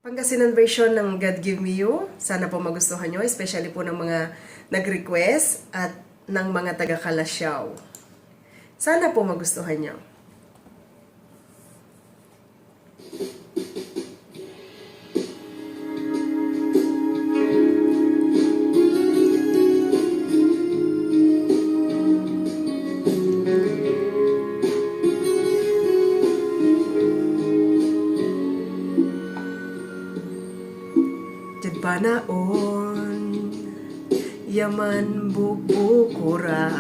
Pangasinan version ng God Give Me You. Sana po magustuhan nyo, especially po ng mga nag-request at ng mga taga-Kalasyaw. Sana po magustuhan nyo. Jad banaon, yaman bukbukura,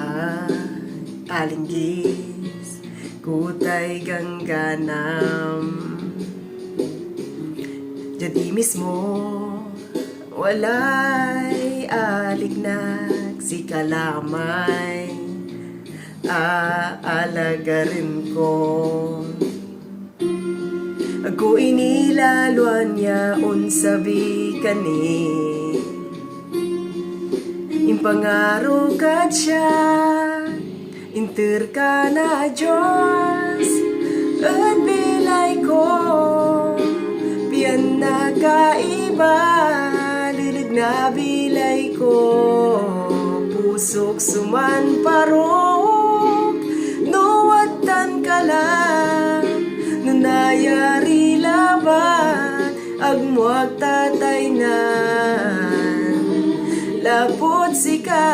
alinggis, kutay gangganam. Jad mismo, walay alignag si kalamay, aalagarin ko. Ako inilaluan niya unsabi kani impangaro ka siya inter ka na Diyos at bilay ko piyan na kaiba lilig na bilay ko pusok suman parok nuwatan ka lang nunayari laban agmuag tatay na lapot sikay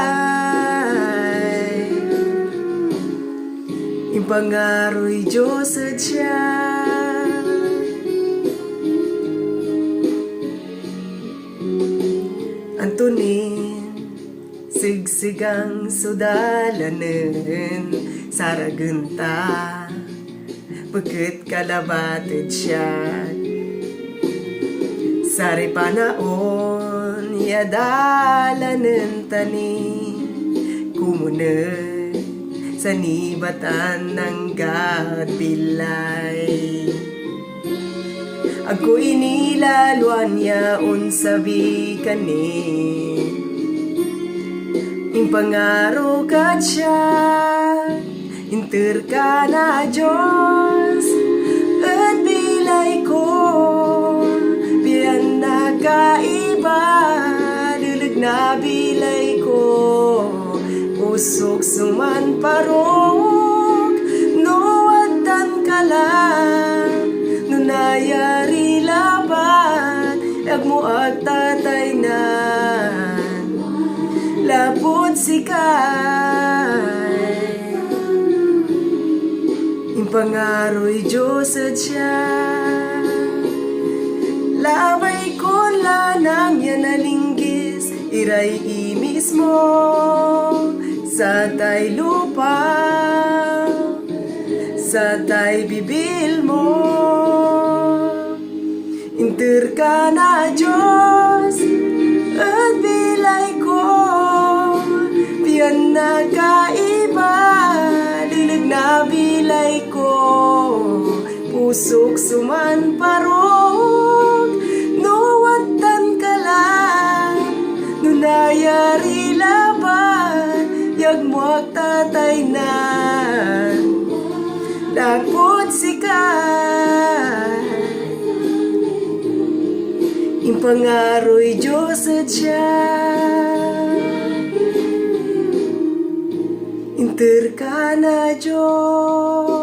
impangaroy Diyos at siya Antonin sigsigang sudalanen saragenta pagkat kalabatid siya sari panaon yadalanen tani kumunag sa nibatan ng gadbilay ako inilaluan niya unsabi kani impangaro ka siya inter ka na Diyos at bilay ko biyan na kaiba lilig na bilay ko usok suman parok nuwatan ka lang nunayari laban agmuag tatay na lapot sikay impangaroy Diyos at siya labay ko lanang yan nalinggis iray mismo sa tay lupa sa tay bibil mo inter ka na Diyos at bilay ko piyan na kaiba lilig na bilay ko pusok suman parok nuwatan ka lang nunayari laban yagmuag tatay na lapot sikay impangaroy Diyos at siya inter ka na Diyos